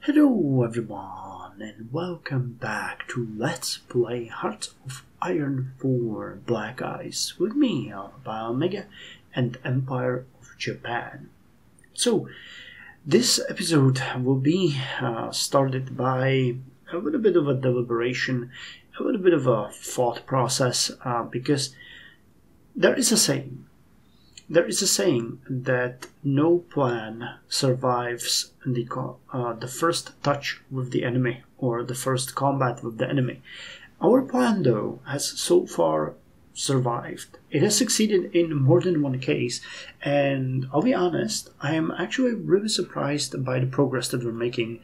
Hello everyone and welcome back to Let's Play Hearts of Iron 4 Black Ice with me, Omega and Empire of Japan. So, this episode will be started by a little bit of a deliberation, a little bit of a thought process, because there is a saying. There is a saying that no plan survives the first touch with the enemy or the first combat with the enemy. Our plan, though, has so far survived. It has succeeded in more than one case, and I'll be honest, I am actually really surprised by the progress that we're making.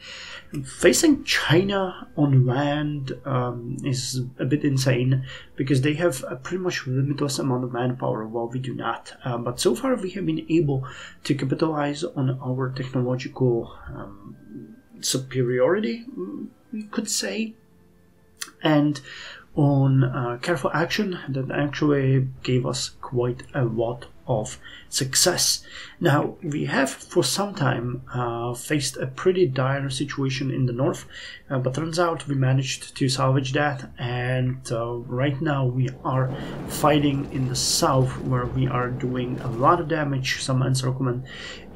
Facing China on land is a bit insane, because they have a pretty much limitless amount of manpower while we do not. But so far we have been able to capitalize on our technological superiority, we could say, and on careful action that actually gave us quite a lot of success. Now, we have for some time faced a pretty dire situation in the north, but turns out we managed to salvage that, and right now we are fighting in the south, where we are doing a lot of damage, some encirclement,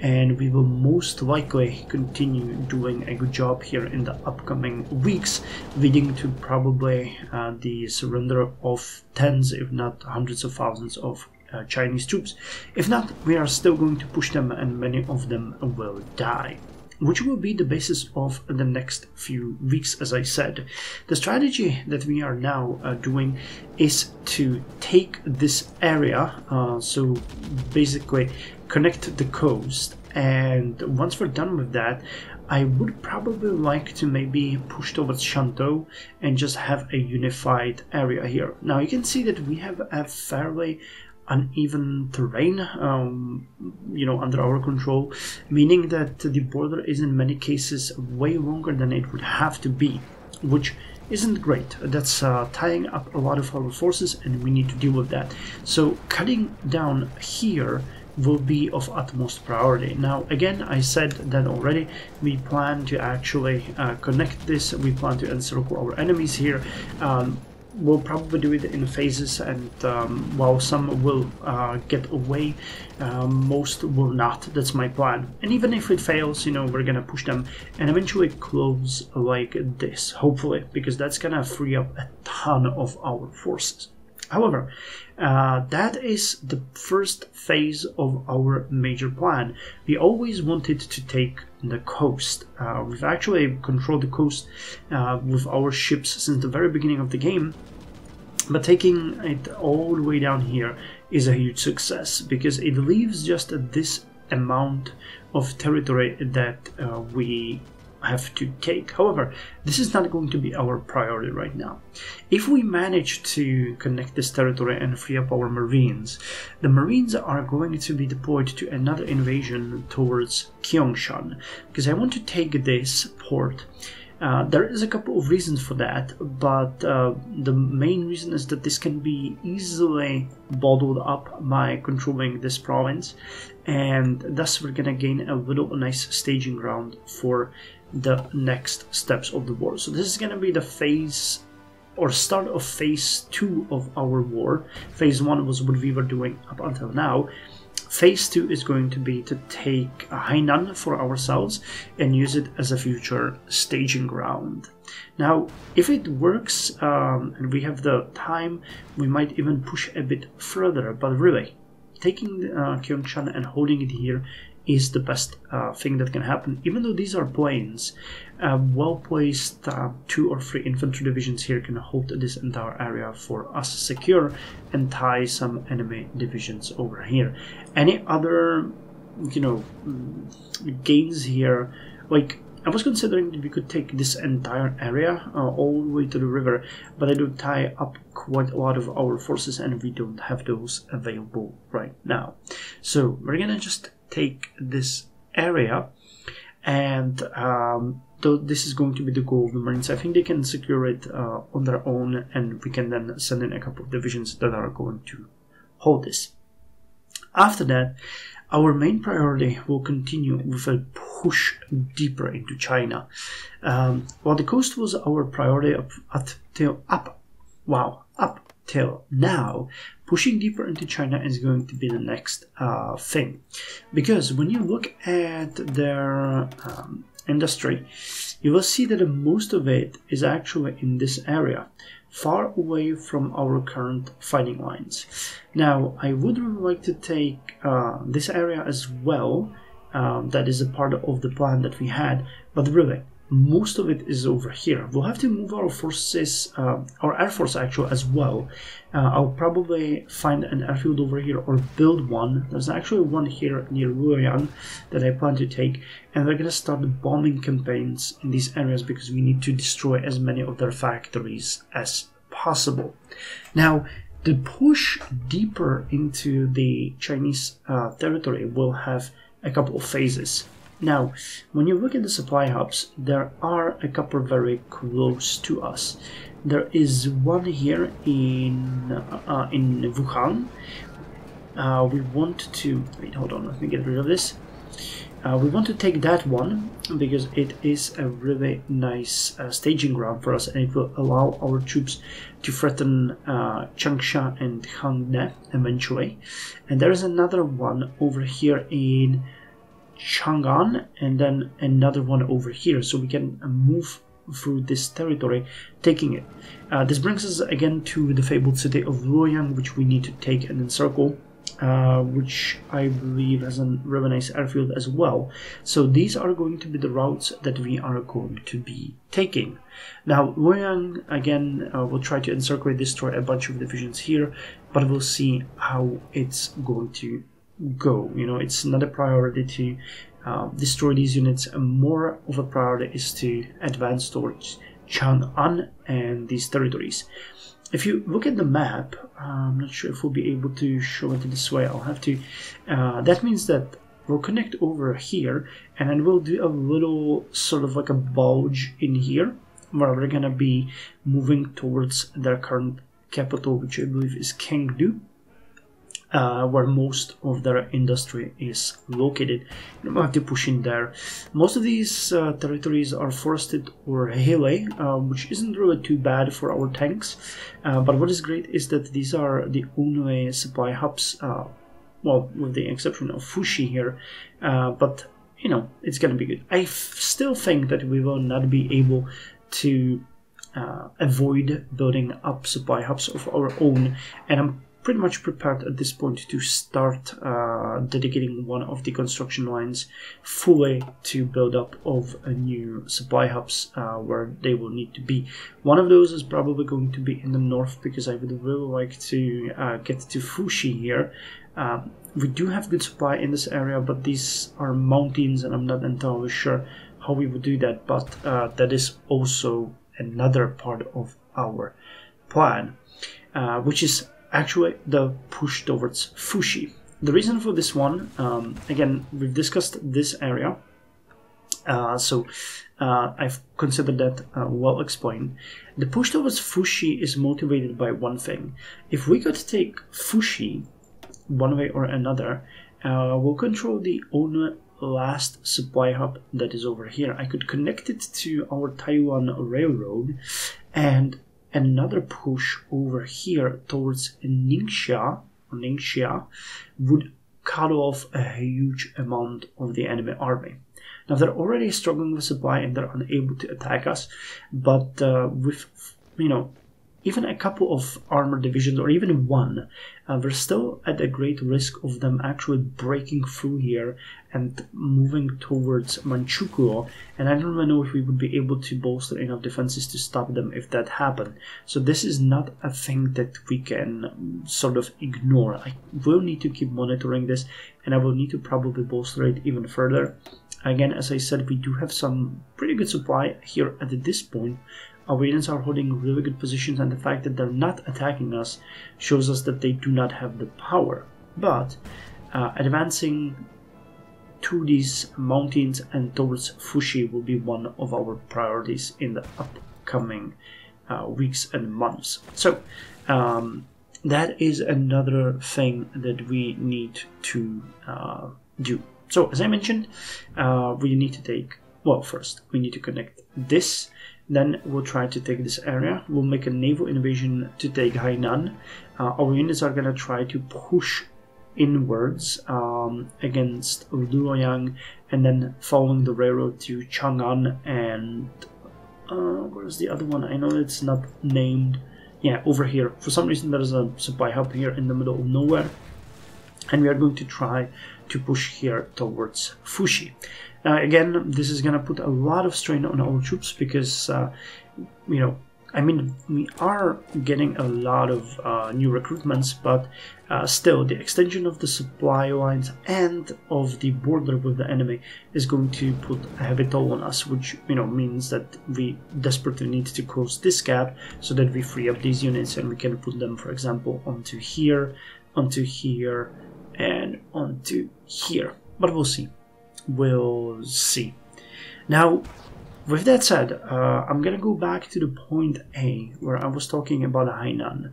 and we will most likely continue doing a good job here in the upcoming weeks, leading to probably the surrender of tens, if not hundreds of thousands of Chinese troops. If not, we are still going to push them, and many of them will die, which will be the basis of the next few weeks. As I said, the strategy that we are now doing is to take this area, so basically connect the coast, and once we're done with that, I would probably like to maybe push towards Shantou and just have a unified area here. Now you can see that we have a fairly uneven terrain, under our control, meaning that the border is in many cases way longer than it would have to be, which isn't great. That's tying up a lot of our forces, and we need to deal with that. So cutting down here will be of utmost priority. Now again, I said that already, we plan to actually connect this, we plan to encircle our enemies here. We'll probably do it in phases, and while some will get away, most will not. That's my plan. And even if it fails, we're gonna push them and eventually close like this, hopefully, because that's gonna free up a ton of our forces. However, that is the first phase of our major plan. We always wanted to take the coast. We've actually controlled the coast with our ships since the very beginning of the game, but taking it all the way down here is a huge success, because it leaves just this amount of territory that we have to take. However, this is not going to be our priority right now. If we manage to connect this territory and free up our marines, the marines are going to be deployed to another invasion towards Gyeongshan, because I want to take this port. There is a couple of reasons for that, but the main reason is that this can be easily bottled up by controlling this province, and thus we're gonna gain a nice staging ground for the next steps of the war. So this is gonna be the phase or start of phase 2 of our war. Phase 1 was what we were doing up until now. Phase 2 is going to be to take Hainan for ourselves and use it as a future staging ground. Now, if it works and we have the time, we might even push a bit further, but really, taking Gyeongshan and holding it here is the best thing that can happen. Even though these are plains, well-placed 2 or 3 infantry divisions here can hold this entire area for us secure and tie some enemy divisions over here. Any other, gains here, like I was considering that we could take this entire area all the way to the river, but it would tie up quite a lot of our forces, and we don't have those available right now. So we're gonna just take this area, and though this is going to be the goal of the Marines, I think they can secure it on their own, and we can then send in a couple of divisions that are going to hold this. After that, our main priority will continue with a push deeper into China. While the coast was our priority up till now, pushing deeper into China is going to be the next thing. Because when you look at their industry, you will see that most of it is actually in this area, far away from our current fighting lines. Now, I would really like to take this area as well. That is a part of the plan that we had, but really, most of it is over here. We'll have to move our forces, our air force actually as well. I'll probably find an airfield over here or build one. There's actually one here near Luoyang that I plan to take, and we're going to start bombing campaigns in these areas because we need to destroy as many of their factories as possible. Now, the push deeper into the Chinese territory will have a couple of phases. Now, when you look at the supply hubs, there are a couple very close to us. There is one here in Wuhan. We want to wait. Hold on, let me get rid of this. We want to take that one because it is a really nice staging ground for us, and it will allow our troops to threaten Changsha and Hangzhou eventually. And there is another one over here in Chang'an, and then another one over here, so we can move through this territory, taking it. This brings us again to the fabled city of Luoyang, which we need to take and encircle, which I believe has a really nice airfield as well. So these are going to be the routes that we are going to be taking. Now, Luoyang, again, will try to encircle, destroy a bunch of divisions here, but we'll see how it's going to go. You know, it's not a priority to destroy these units. More of a priority is to advance towards Chang'an and these territories. If you look at the map, I'm not sure if we'll be able to show it this way. I'll have to. That means that we'll connect over here, and then we'll do a little sort of like a bulge in here, where we're gonna be moving towards their current capital, which I believe is Chengdu. Where most of their industry is located. And we'll have to push in there. Most of these territories are forested or hilly, which isn't really too bad for our tanks. But what is great is that these are the only supply hubs, well, with the exception of Fushi here, but you know, it's gonna be good. I still think that we will not be able to avoid building up supply hubs of our own, and I'm pretty much prepared at this point to start dedicating one of the construction lines fully to build up of a new supply hubs where they will need to be. One of those is probably going to be in the north because I would really like to get to Fushi here. We do have good supply in this area, but these are mountains and I'm not entirely sure how we would do that, but that is also another part of our plan, which is actually the push towards Fushi. The reason for this one, again, we've discussed this area, so I've considered that well explained. The push towards Fushi is motivated by one thing. If we could take Fushi one way or another, we'll control the only last supply hub that is over here. I could connect it to our Taiwan Railroad, and another push over here towards Ningxia would cut off a huge amount of the enemy army. Now they're already struggling with supply and they're unable to attack us, but with, you know, even a couple of armored divisions or even one, we're still at a great risk of them actually breaking through here and moving towards Manchukuo, and I don't really know if we would be able to bolster enough defenses to stop them if that happened. So this is not a thing that we can sort of ignore. I will need to keep monitoring this, and I will need to probably bolster it even further. Again, as I said, we do have some pretty good supply here at this point. Our units are holding really good positions, and the fact that they're not attacking us shows us that they do not have the power. But advancing to these mountains and towards Fushi will be one of our priorities in the upcoming weeks and months. So that is another thing that we need to do. So as I mentioned, we need to take, well, first we need to connect this, then we'll try to take this area, we'll make a naval invasion to take Hainan. Our units are going to try to push inwards against Luoyang, and then following the railroad to Chang'an, and where's the other one? I know it's not named. Yeah, over here. For some reason there is a supply hub here in the middle of nowhere, and we are going to try to push here towards Fushi. Again, this is going to put a lot of strain on our troops because, you know, I mean, we are getting a lot of new recruitments, but still, the extension of the supply lines and of the border with the enemy is going to put a heavy toll on us, which, you know, means that we desperately need to close this gap so that we free up these units and we can put them, for example, onto here, and onto here. But we'll see. We'll see. Now, with that said, I'm gonna go back to the point A where I was talking about Hainan.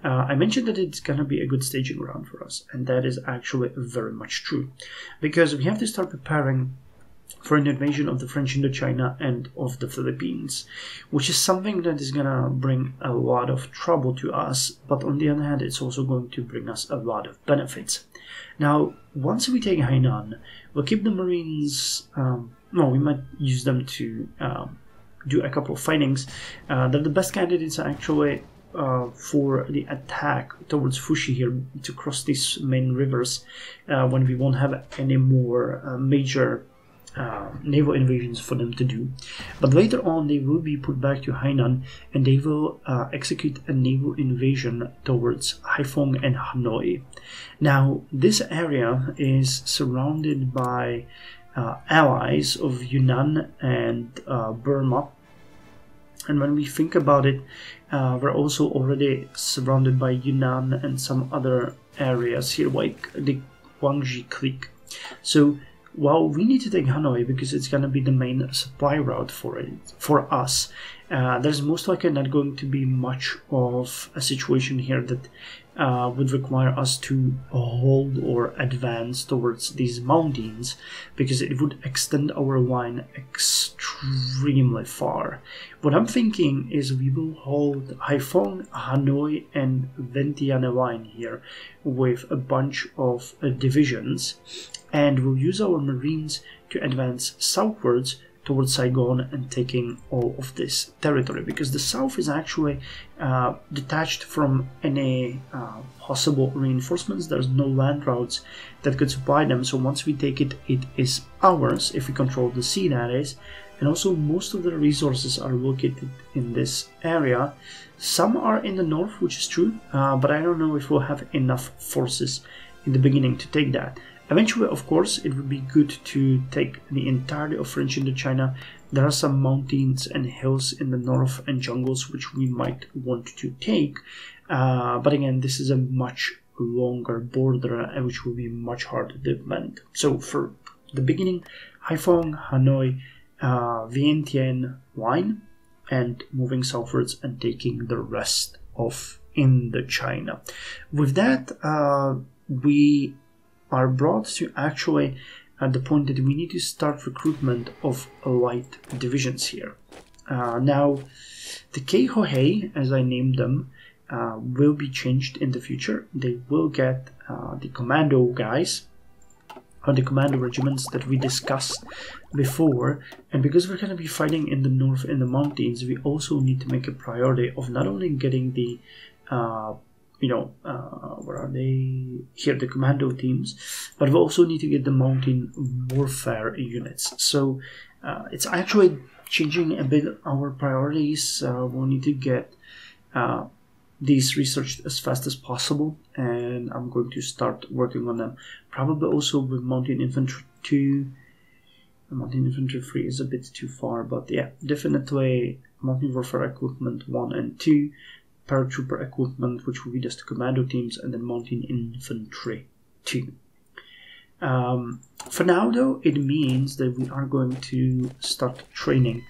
I mentioned that it's gonna be a good staging ground for us, and that is actually very much true, because we have to start preparing for an invasion of the French Indochina and of the Philippines, which is something that is gonna bring a lot of trouble to us, but on the other hand, it's also going to bring us a lot of benefits. Now, once we take Hainan, we'll keep the Marines, we might use them to do a couple of fightings. They're the best candidates actually for the attack towards Fushi here, to cross these main rivers when we won't have any more major naval invasions for them to do. But later on they will be put back to Hainan, and they will execute a naval invasion towards Haiphong and Hanoi. Now, this area is surrounded by allies of Yunnan and Burma, and when we think about it, we're also already surrounded by Yunnan and some other areas here, like the Guangxi Creek. So while we need to take Hanoi because it's going to be the main supply route for us, there's most likely not going to be much of a situation here that would require us to hold or advance towards these mountains, because it would extend our line extremely far. What I'm thinking is we will hold Haiphong, Hanoi, and Vientiane line here with a bunch of divisions, and we'll use our Marines to advance southwards towards Saigon and taking all of this territory, because the south is actually detached from any possible reinforcements. There's no land routes that could supply them, so once we take it, it is ours if we control the sea, that is. And also most of the resources are located in this area. Some are in the north, which is true, but I don't know if we'll have enough forces in the beginning to take that. Eventually, of course, it would be good to take the entirety of French Indochina. There are some mountains and hills in the north and jungles which we might want to take. But again, this is a much longer border which will be much harder to defend. So for the beginning, Haiphong, Hanoi, Vientiane line, and moving southwards and taking the rest of Indochina. With that, we are brought to actually at the point that we need to start recruitment of light divisions here. Now, the Keihohei, as I named them, will be changed in the future. They will get the commando guys, or the commando regiments that we discussed before, and because we're going to be fighting in the north in the mountains, we also need to make a priority of not only getting the where are they? Here, the commando teams, but we also need to get the mountain warfare units. So it's actually changing a bit our priorities. We'll need to get these researched as fast as possible, and I'm going to start working on them. Probably also with mountain infantry 2. Mountain infantry 3 is a bit too far, but yeah, definitely mountain warfare equipment 1 and 2. Paratrooper equipment, which will be just the commando teams, and then mountain infantry 2. For now, though, it means that we are going to start training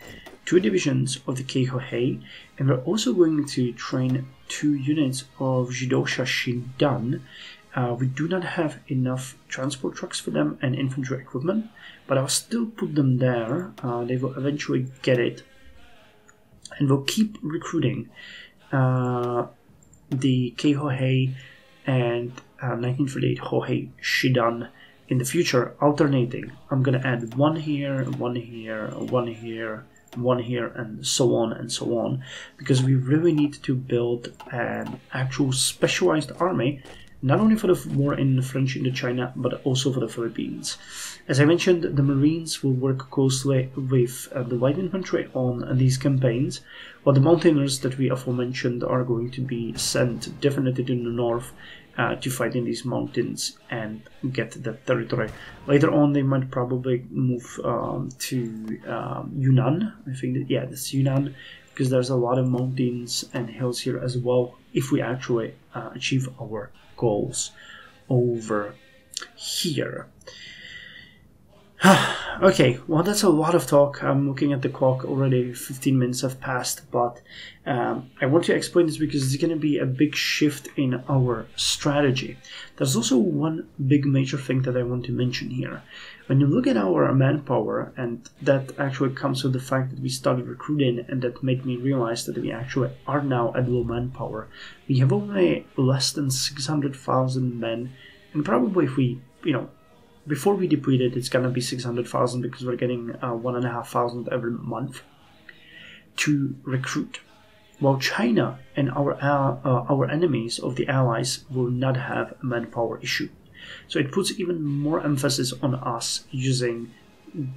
2 divisions of the Keihohei, and we're also going to train 2 units of Jidosha Shindan, We do not have enough transport trucks for them and infantry equipment, but I'll still put them there. They will eventually get it, and we'll keep recruiting the Keihohei and 1938 Hohei Shidan in the future, alternating. I'm gonna add one here, one here, one here, one here, and so on, because we really need to build an actual specialized army, not only for the war in French Indochina, but also for the Philippines. As I mentioned, the Marines will work closely with the light infantry on these campaigns, while the mountaineers that we aforementioned are going to be sent definitely to the north to fight in these mountains and get that territory. Later on, they might probably move to Yunnan. I think that, yeah, that's Yunnan, because there's a lot of mountains and hills here as well, if we actually achieve our goals over here. Okay, well, that's a lot of talk. I'm looking at the clock already, 15 minutes have passed, but I want to explain this because it's going to be a big shift in our strategy. There's also one big major thing that I want to mention here. When you look at our manpower, and that actually comes with the fact that we started recruiting, and that made me realize that we actually are now at low manpower. We have only less than 600,000 men, and probably if we, before we deplete it, it's gonna be 600,000 because we're getting 1,500 every month to recruit. While China and our enemies of the allies will not have a manpower issue. So it puts even more emphasis on us using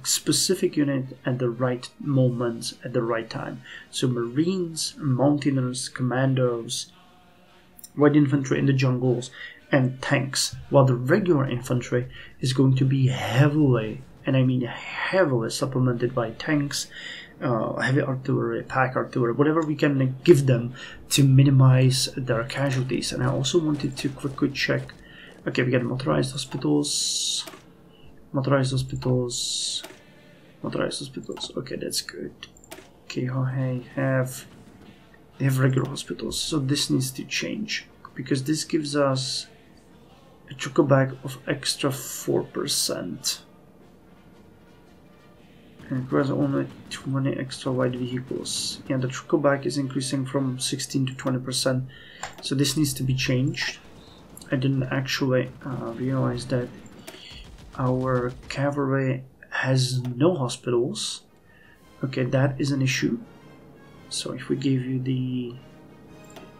specific unit at the right moments at the right time. So Marines, Mountaineers, Commandos, White Infantry in the jungles, and tanks, while the regular infantry is going to be heavily, and I mean heavily, supplemented by tanks, heavy artillery, pack artillery, whatever we can give them to minimize their casualties. And I also wanted to quickly check. Okay, we got motorized hospitals. Okay, that's good. Keihohei they have regular hospitals, so this needs to change, because this gives us a trickle back of extra 4%. And it requires only 20 extra light vehicles. Yeah, the trickle back is increasing from 16 to 20%. So this needs to be changed. I didn't actually realize that our cavalry has no hospitals. Okay, that is an issue. So if we gave you the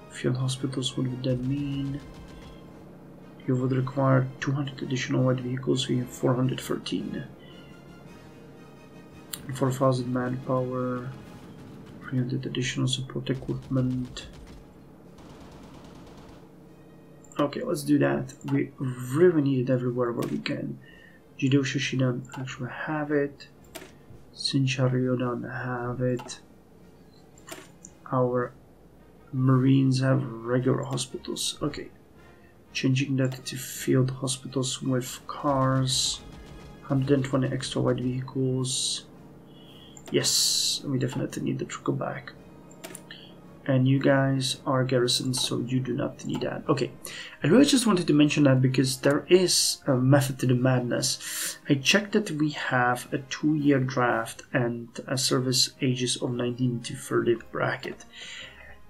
field hospitals, what would that mean? You would require 200 additional light vehicles. We have 413. 4,000 manpower, 300 additional support equipment. Okay, let's do that. We really need it everywhere where we can. Jido Shishidan actually have it. Shincharyodan have it. Our Marines have regular hospitals. Okay. Changing that to field hospitals with cars. 120 extra light vehicles. Yes, we definitely need the trickle back. And you guys are garrisons, so you do not need that. Okay, I really just wanted to mention that because there is a method to the madness. I checked that we have a 2-year draft and a service ages of 19 to 30 bracket.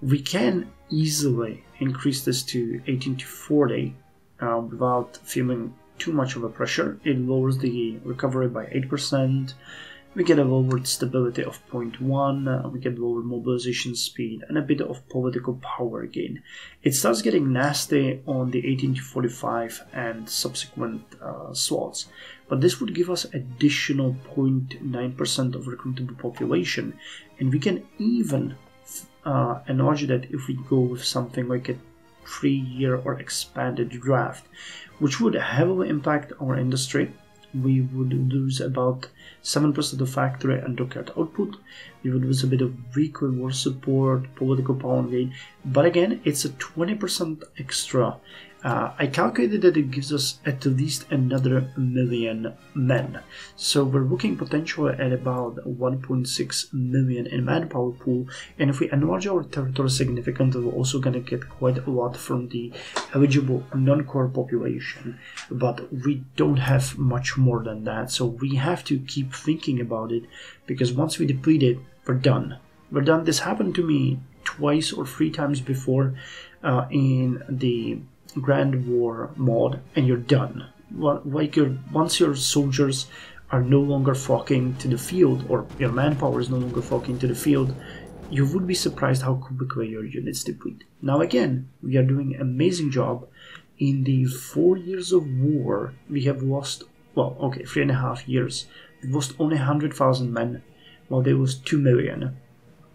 We can easily increase this to 18 to 40 without feeling too much of a pressure. It lowers the recovery by 8%. We get a lowered stability of 0.1, we get lower mobilization speed, and a bit of political power gain. It starts getting nasty on the 18 to 45 and subsequent slots, but this would give us additional 0.9% of recruitable population, and we can even enlarge that if we go with something like a 3-year or expanded draft, which would heavily impact our industry. We would lose about 7% of factory and dockyard output. We would lose a bit of weekly war support, political power gain. But again, it's a 20% extra I calculated that it gives us at least another 1 million men. So we're looking potentially at about 1.6 million in manpower pool, and if we enlarge our territory significantly, we're also going to get quite a lot from the eligible non-core population, but we don't have much more than that, so we have to keep thinking about it, because once we deplete it, we're done. We're done. This happened to me twice or 3 times before in the Grand War mod, and you're done. Like once your soldiers are no longer flocking to the field, or your manpower is no longer flocking to the field, you would be surprised how quickly your units deplete. Now again, we are doing an amazing job. In the 4 years of war, we have lost, well, okay, 3.5 years. We lost only 100,000 men, while there was 2 million.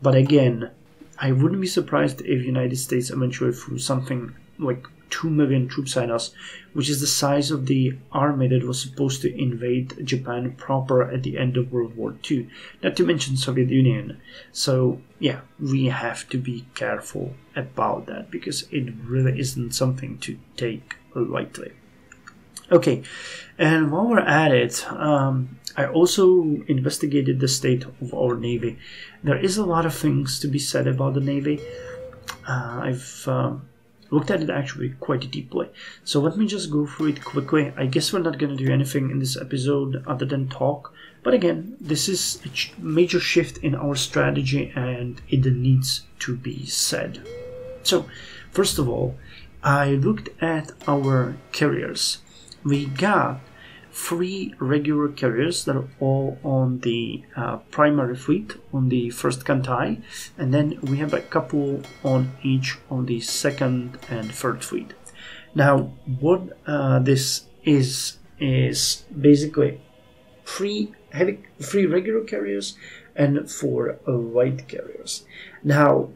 But again, I wouldn't be surprised if the United States eventually threw something like 2 million troops at us, which is the size of the army that was supposed to invade Japan proper at the end of World War II, not to mention Soviet Union. So yeah, we have to be careful about that, because it really isn't something to take lightly. Okay, and while we're at it, I also investigated the state of our Navy. There is a lot of things to be said about the Navy. I've looked at it actually quite deeply. So let me just go through it quickly. I guess we're not going to do anything in this episode other than talk. But again, this is a major shift in our strategy, and it needs to be said. So, first of all, I looked at our carriers. We got 3 regular carriers that are all on the primary fleet on the first Kantai, and then we have a couple on each on the second and third fleet. Now, what this is basically 3 regular carriers and 4 light carriers. Now,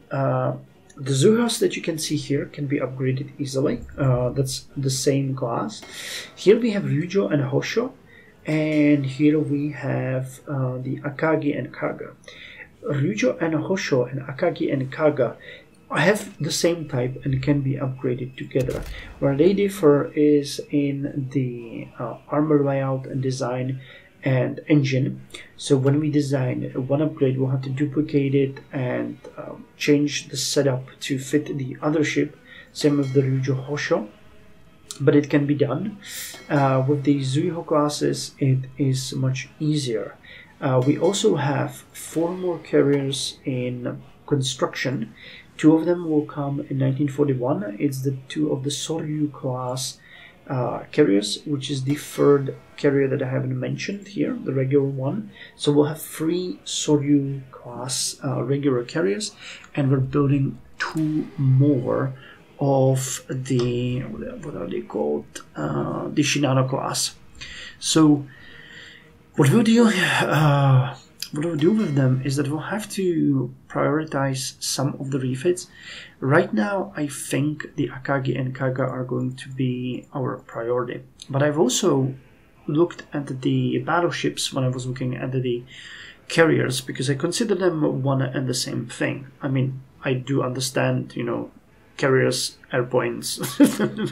the Zuhos that you can see here can be upgraded easily. That's the same class. Here we have Ryujo and Hosho, and here we have the Akagi and Kaga. Ryujo and Hosho and Akagi and Kaga have the same type and can be upgraded together. Where they differ is in the armor layout and design and engine. So when we design one upgrade, we'll have to duplicate it and change the setup to fit the other ship. Same with the Ryujo Hosho, but it can be done. With the Zuiho classes, it is much easier. We also have 4 more carriers in construction. 2 of them will come in 1941. It's the 2 of the Soryu class carriers, which is the 3rd carrier that I haven't mentioned here, the regular one. So we'll have 3 Soryu class regular carriers, and we're building 2 more of the, what are they called, the Shinano class. So what we'll do with them is that we'll have to prioritize some of the refits. Right now, I think the Akagi and Kaga are going to be our priority. But I've also looked at the battleships when I was looking at the carriers, because I consider them one and the same thing. I mean, I do understand, you know, carriers, airplanes,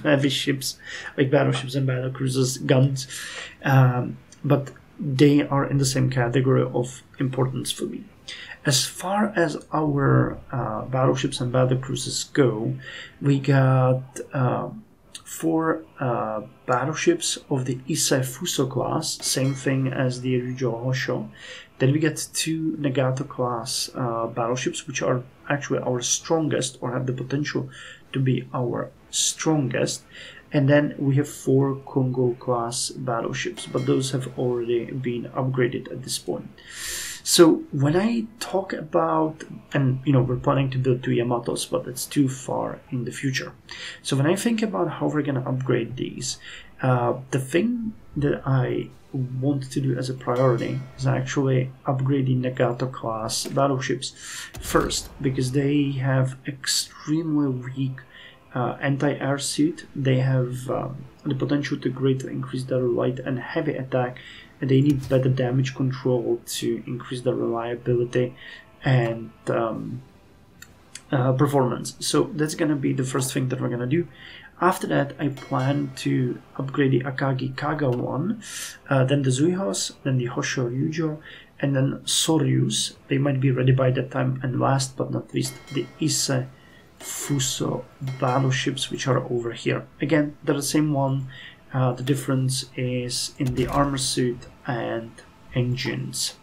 heavy ships like battleships and battlecruisers, guns, but they are in the same category of importance for me. As far as our battleships and battlecruisers go, we got 4 battleships of the Issei Fuso class, same thing as the Ryujo Hosho. Then we get 2 Nagato class battleships, which are actually our strongest, or have the potential to be our strongest. And then we have 4 Kongo class battleships, but those have already been upgraded at this point. So when I talk about, and you know, we're planning to build 2 Yamatos, but that's too far in the future. So when I think about how we're going to upgrade these, the thing that I want to do as a priority is actually upgrading Nagato class battleships first, because they have extremely weak anti-air suit. They have the potential to greatly increase their light and heavy attack, and they need better damage control to increase their reliability and performance. So that's gonna be the first thing that we're gonna do. After that, I plan to upgrade the Akagi Kaga one, then the Zuihos, then the Hosho Ryujo, and then Soryus. They might be ready by that time. And last but not least, the Ise Fuso battleships, which are over here. Again, they're the same one. The difference is in the armor suit and engines.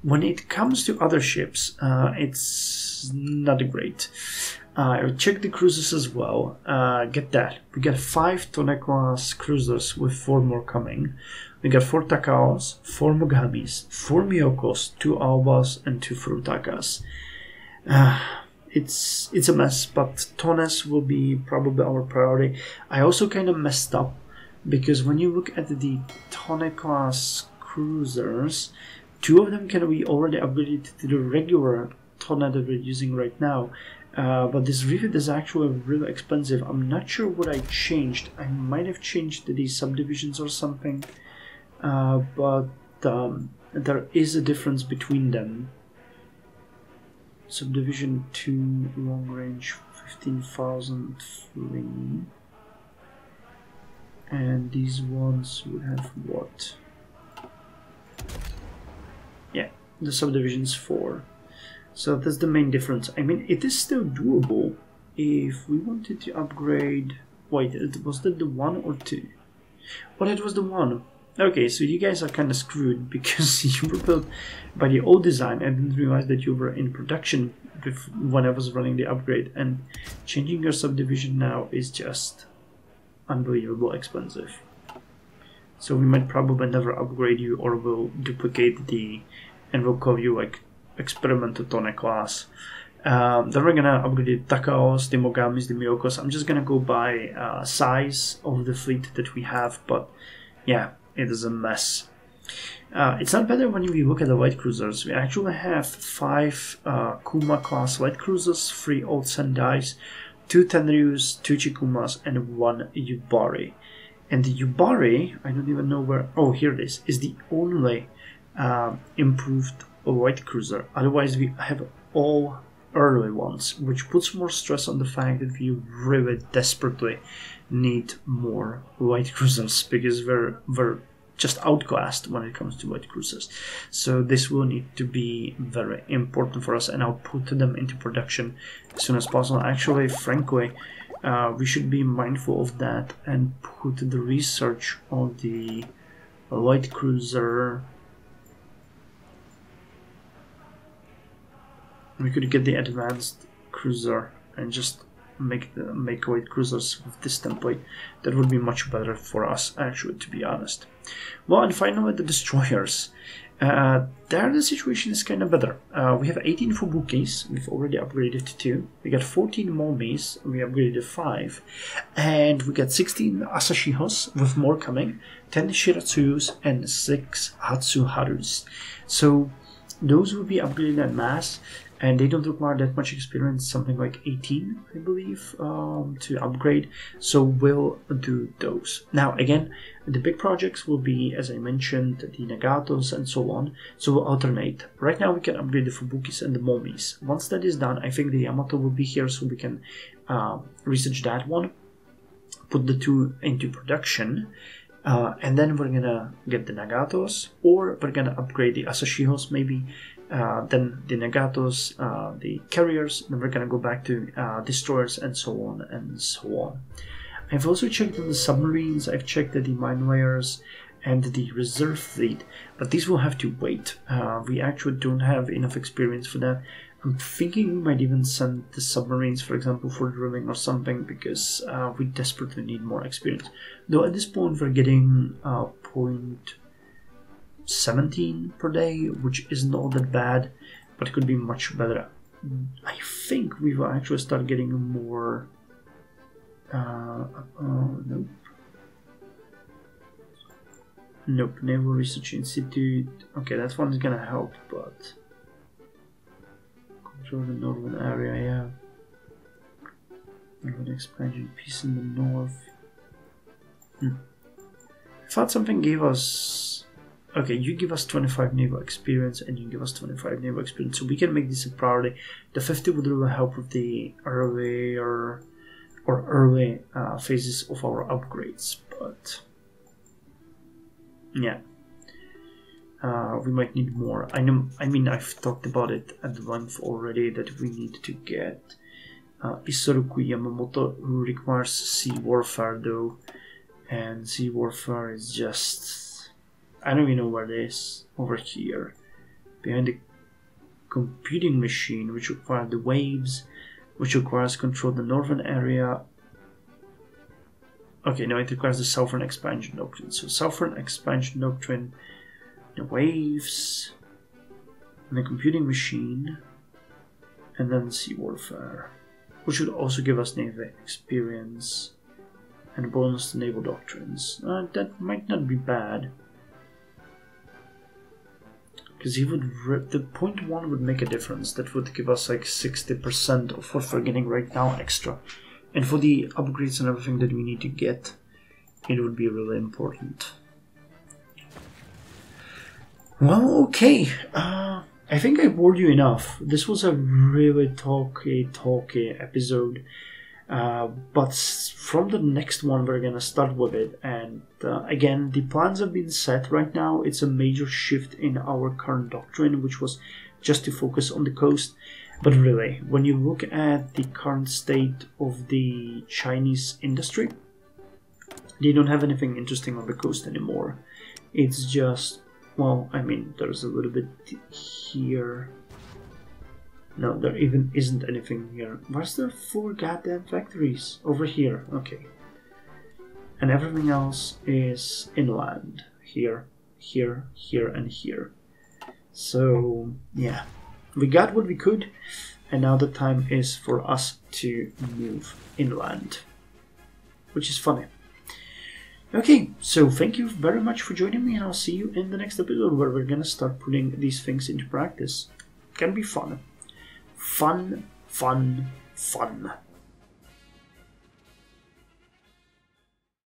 When it comes to other ships, it's not great. I checked the cruisers as well. Get that. We got 5 Tone class cruisers with 4 more coming. We got 4 Takaos, 4 Mogamis, 4 Miyokos, 2 Aobas, and 2 Furutakas. It's a mess, but Tones will be probably our priority. I also kind of messed up because when you look at the Tone class cruisers, 2 of them can be already upgraded to the regular Tone that we're using right now. But this refit is actually really expensive. I'm not sure what I changed. I might have changed the subdivisions or something. But there is a difference between them. Subdivision 2 long range 15,003. And these ones would have what? Yeah, the subdivision's 4. So that's the main difference. I mean, it is still doable if we wanted to upgrade. Wait, was that the 1 or 2? Oh, that was the 1. Okay, so you guys are kind of screwed because you were built by the old design. I didn't realize that you were in production when I was running the upgrade, and changing your subdivision now is just unbelievable expensive. So we might probably never upgrade you, or we'll duplicate and we'll call you like experimental Tone class. Then we're gonna upgrade the Takaos, the Mogamis, the Miyokos. I'm just gonna go by size of the fleet that we have, but yeah, it is a mess. It's not better when we look at the light cruisers. We actually have 5 Kuma class light cruisers, 3 Old Sendais, 2 Tenryus, 2 Chikumas, and 1 Yubari. And the Yubari, I don't even know where. Oh, here it is the only improved light cruiser. Otherwise, we have all early ones, which puts more stress on the fact that we really desperately need more light cruisers because we're just outclassed when it comes to light cruisers. So this will need to be very important for us, and I'll put them into production as soon as possible. Actually, frankly, we should be mindful of that and put the research on the light cruiser. We could get the advanced cruiser and just make light cruisers with this template. That would be much better for us, actually, to be honest. Well, and finally, the destroyers. There the situation is kind of better. We have 18 Fubukis, we've already upgraded to 2. We got 14 Momis, we upgraded 5. And we got 16 Asashihos, with more coming, 10 Shiratsus, and 6 Hatsuharus. So those will be upgraded en masse. And they don't require that much experience, something like 18, I believe, to upgrade. So we'll do those. Now, again, the big projects will be, as I mentioned, the Nagatos and so on. So we'll alternate. Right now we can upgrade the Fubukis and the Momis. Once that is done, I think the Yamato will be here, so we can research that one, put the 2 into production. And then we're gonna get the Nagatos, or we're gonna upgrade the Asashihos maybe. Then the Nagatos, the carriers, then we're gonna go back to destroyers and so on and so on. I've also checked on the submarines, I've checked the mine layers and the reserve fleet, but these will have to wait. We actually don't have enough experience for that. I'm thinking we might even send the submarines, for example, for drilling or something, because we desperately need more experience. Though at this point we're getting 0.17 per day, which isn't all that bad, but it could be much better. I think we will actually start getting more. Nope, Naval Research Institute. Okay, that one's gonna help, but control the northern area, yeah. Northern expansion, peace in the north. I thought something gave us. Okay, you give us 25 naval experience and you give us 25 naval experience, so we can make this a priority. The 50 would really help with the earlier or early phases of our upgrades, but yeah, we might need more. I mean, I've talked about it at length already that we need to get Isoroku Yamamoto, who requires sea warfare though, and sea warfare is just, I don't even know where it is. Over here, behind the computing machine, which requires the waves, which requires control the northern area. Okay, no, it requires the southern expansion doctrine. So southern expansion doctrine, the waves, and the computing machine, and then sea warfare, which would also give us naval experience and bonus to naval doctrines. That might not be bad, because he would the 0.1 would make a difference. That would give us like 60% of what we're getting right now extra. And for the upgrades and everything that we need to get, it would be really important. Well, okay. I think I bored you enough. This was a really talky episode. But from the next one, we're gonna start with it. And again, the plans have been set right now. It's a major shift in our current doctrine, which was just to focus on the coast. But really, when you look at the current state of the Chinese industry, they don't have anything interesting on the coast anymore. It's just, well, I mean, there's a little bit here. No, there even isn't anything here. Where's the 4 goddamn factories? Over here, okay. And everything else is inland. Here, here, here, and here. So, yeah. We got what we could, and now the time is for us to move inland. Which is funny. Okay, so thank you very much for joining me, and I'll see you in the next episode where we're gonna start putting these things into practice. Can be fun. Fun, fun, fun.